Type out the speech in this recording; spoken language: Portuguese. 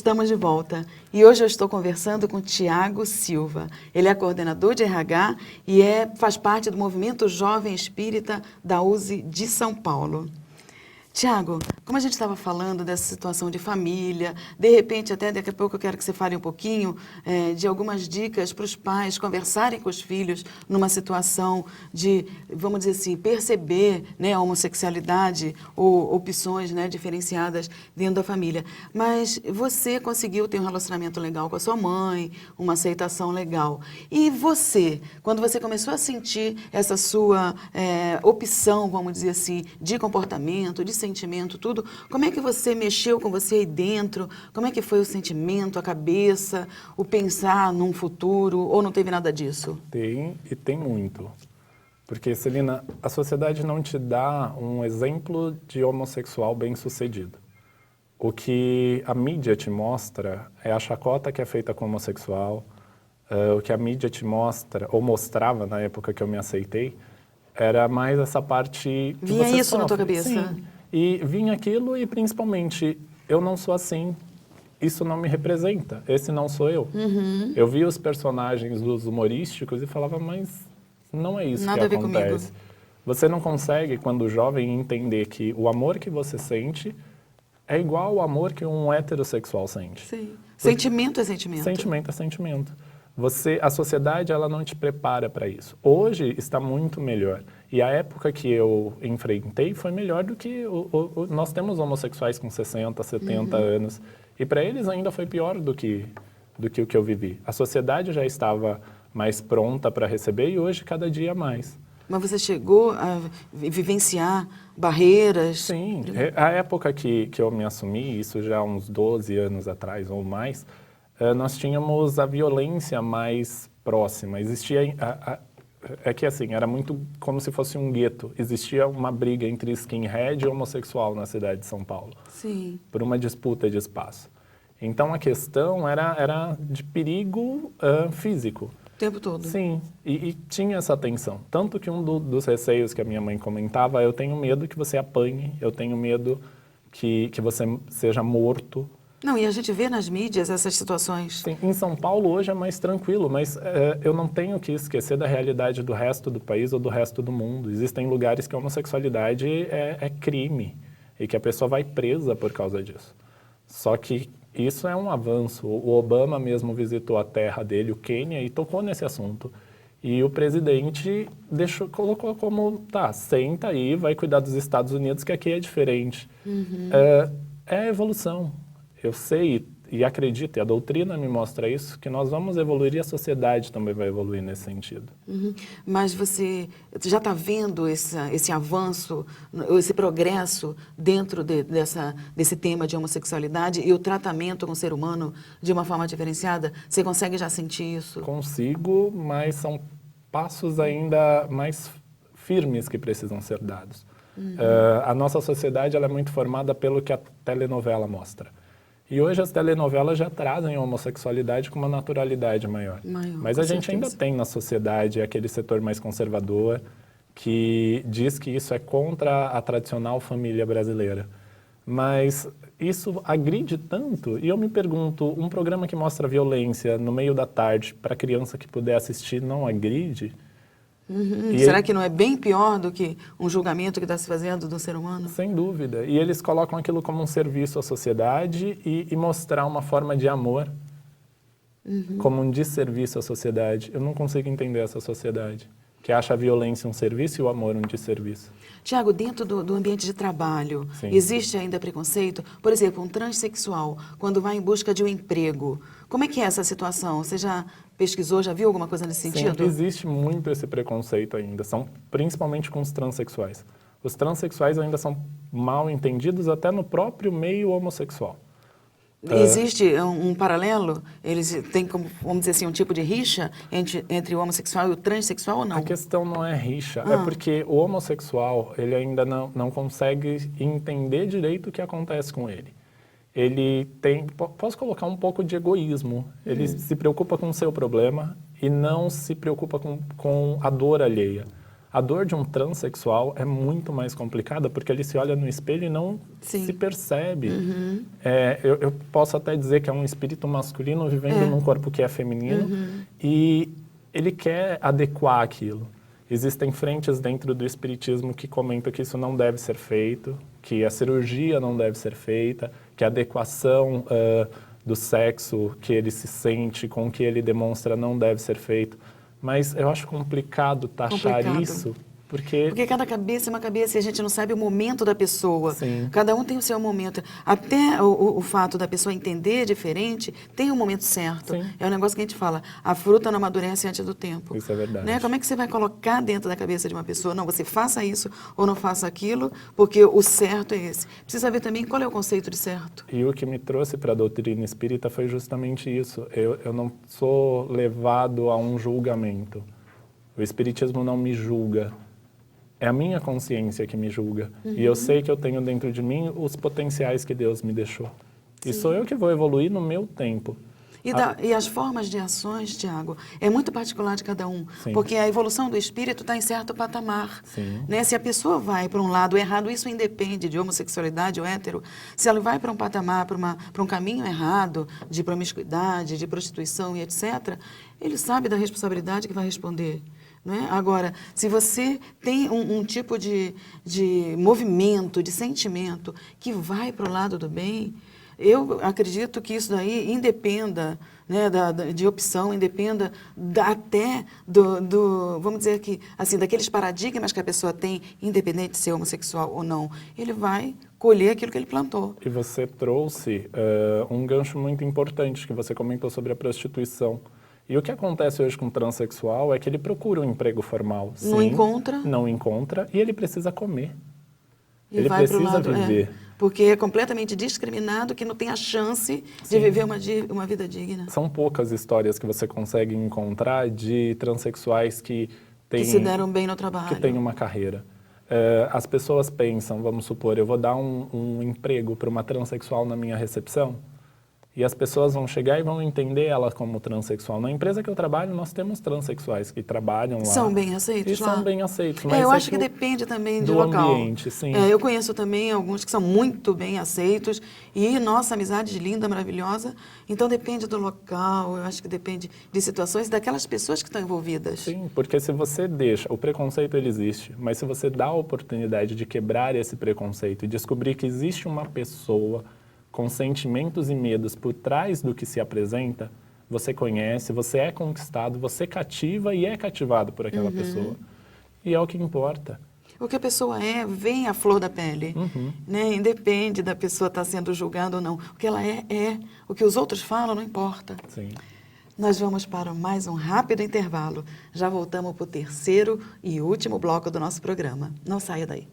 Estamos de volta e hoje eu estou conversando com Tiago Silva. Ele é coordenador de RH e faz parte do Movimento Jovem Espírita da USE de São Paulo. Tiago, como a gente estava falando dessa situação de família, de repente, até daqui a pouco eu quero que você fale um pouquinho de algumas dicas para os pais conversarem com os filhos numa situação de, vamos dizer assim, perceber, né, a homossexualidade ou opções, né, diferenciadas dentro da família. Mas você conseguiu ter um relacionamento legal com a sua mãe, uma aceitação legal. E você, quando você começou a sentir essa sua opção, vamos dizer assim, de comportamento, de sentimento, tudo, como é que você mexeu com você aí dentro? Como é que foi o sentimento, a cabeça, o pensar num futuro, ou não teve nada disso? Tem, e tem muito. Porque, Celina, a sociedade não te dá um exemplo de homossexual bem-sucedido. O que a mídia te mostra é a chacota que é feita com homossexual, o que a mídia te mostra, ou mostrava na época que eu me aceitei, era mais essa parte que Vinha você isso sofre. na tua cabeça? Sim. E vinha aquilo e, principalmente, eu não sou assim, isso não me representa, esse não sou eu. Uhum. Eu via os personagens dos humorísticos e falava, mas não é isso Nada que a ver acontece. comigo. Você não consegue, quando jovem, entender que o amor que você sente é igual ao amor que um heterossexual sente. Sim. Sentimento é sentimento. Sentimento é sentimento. A sociedade, ela não te prepara para isso. Hoje está muito melhor. E a época que eu enfrentei foi melhor do que... nós temos homossexuais com 60, 70 anos. E para eles ainda foi pior do que o que eu vivi. A sociedade já estava mais pronta para receber e hoje cada dia mais. Mas você chegou a vivenciar barreiras? Sim, a época que eu me assumi, isso já há uns 12 anos atrás ou mais, nós tínhamos a violência mais próxima. Existia... É que assim, era muito como se fosse um gueto. Existia uma briga entre skinhead e homossexual na cidade de São Paulo. Sim. Por uma disputa de espaço. Então a questão era de perigo físico. O tempo todo? Sim, e tinha essa tensão. Tanto que dos receios que a minha mãe comentava, eu tenho medo que você apanhe, eu tenho medo que você seja morto. Não, e a gente vê nas mídias essas situações. Sim, em São Paulo hoje é mais tranquilo, mas eu não tenho que esquecer da realidade do resto do país ou do resto do mundo. Existem lugares que a homossexualidade é crime e que a pessoa vai presa por causa disso. Só que isso é um avanço. O Obama mesmo visitou a terra dele, o Quênia, e tocou nesse assunto. E o presidente colocou como, tá, senta aí, vai cuidar dos Estados Unidos, que aqui é diferente. É evolução. Eu sei e acredito, e a doutrina me mostra isso, que nós vamos evoluir e a sociedade também vai evoluir nesse sentido. Mas você já está vendo esse avanço, esse progresso dentro desse tema de homossexualidade e o tratamento com o ser humano de uma forma diferenciada? Você consegue já sentir isso? Consigo, mas são passos ainda mais firmes que precisam ser dados. A nossa sociedade ela é muito formada pelo que a telenovela mostra. E hoje as telenovelas já trazem a homossexualidade com uma naturalidade maior. Mas a gente ainda tem na sociedade aquele setor mais conservador que diz que isso é contra a tradicional família brasileira. Mas isso agride tanto, e eu me pergunto, um programa que mostra violência no meio da tarde para criança que puder assistir não agride? Será que não é bem pior do que um julgamento que está se fazendo do ser humano? Sem dúvida. E eles colocam aquilo como um serviço à sociedade e mostrar uma forma de amor como um desserviço à sociedade. Eu não consigo entender essa sociedade, que acha a violência um serviço e o amor um desserviço. Tiago, dentro do ambiente de trabalho, Sim. existe ainda preconceito? Por exemplo, um transexual, quando vai em busca de um emprego, como é que é essa situação? Você já pesquisou, já viu alguma coisa nesse sentido? Sim, existe muito esse preconceito ainda, principalmente com os transexuais. Os transexuais ainda são mal entendidos até no próprio meio homossexual. Existe um paralelo? Eles têm, como, vamos dizer assim, um tipo de rixa entre o homossexual e o transexual ou não? A questão não é rixa, é porque o homossexual ele ainda não consegue entender direito o que acontece com ele. Ele tem, posso colocar um pouco de egoísmo, ele se preocupa com o seu problema e não se preocupa com a dor alheia. A dor de um transexual é muito mais complicada porque ele se olha no espelho e não se percebe. Eu posso até dizer que é um espírito masculino vivendo num corpo que é feminino e ele quer adequar aquilo. Existem frentes dentro do espiritismo que comentam que isso não deve ser feito, que a cirurgia não deve ser feita, que a adequação do sexo que ele se sente, com o que ele demonstra, não deve ser feito. Mas eu acho complicado taxar isso, porque cada cabeça é uma cabeça e a gente não sabe o momento da pessoa. Sim. Cada um tem o seu momento. Até o fato da pessoa entender diferente, tem um momento certo. Sim. É um negócio que a gente fala, a fruta não amadurece antes do tempo. Isso é verdade. Né? Como é que você vai colocar dentro da cabeça de uma pessoa, não, você faça isso ou não faça aquilo, porque o certo é esse. Precisa ver também qual é o conceito de certo. E o que me trouxe para a doutrina espírita foi justamente isso. Eu não sou levado a um julgamento. O espiritismo não me julga. É a minha consciência que me julga. E eu sei que eu tenho dentro de mim os potenciais que Deus me deixou. E sou eu que vou evoluir no meu tempo. E as formas de ações, Tiago, é muito particular de cada um. Sim. Porque a evolução do espírito está em certo patamar. Sim. Né? Se a pessoa vai para um lado errado, isso independe de homossexualidade ou hétero. Se ela vai para um patamar, para um caminho errado, de promiscuidade, de prostituição e etc., ele sabe da responsabilidade que vai responder. Né? Agora, se você tem um tipo de movimento, de sentimento que vai para o lado do bem, eu acredito que isso daí independa, né, de opção, independa até vamos dizer que, assim, daqueles paradigmas que a pessoa tem, independente de ser homossexual ou não, ele vai colher aquilo que ele plantou. E você trouxe um gancho muito importante que você comentou sobre a prostituição. E o que acontece hoje com o transexual é que ele procura um emprego formal. Sim, não encontra e ele precisa comer. Ele precisa viver. Porque é completamente discriminado, que não tem a chance de viver uma vida digna. São poucas histórias que você consegue encontrar de transexuais que se deram bem no trabalho. Que têm uma carreira. As pessoas pensam, vamos supor, eu vou dar um emprego para uma transexual na minha recepção. E as pessoas vão chegar e vão entender ela como transexual. Na empresa que eu trabalho, nós temos transexuais que trabalham lá. São bem aceitos lá? São bem aceitos. Mas eu acho que depende também do local. Ambiente, sim. Eu conheço também alguns que são muito bem aceitos. E, nossa, amizade linda, maravilhosa. Então, depende do local, eu acho que depende de situações, daquelas pessoas que estão envolvidas. Sim, porque se você deixa... O preconceito, ele existe. Mas se você dá a oportunidade de quebrar esse preconceito e descobrir que existe uma pessoa com sentimentos e medos por trás do que se apresenta, você conhece, você é conquistado, você cativa e é cativado por aquela pessoa. E é o que importa. O que a pessoa vem à flor da pele. Né? Independe da pessoa estar sendo julgada ou não. O que ela é. O que os outros falam não importa. Sim. Nós vamos para mais um rápido intervalo. Já voltamos para o terceiro e último bloco do nosso programa. Não saia daí.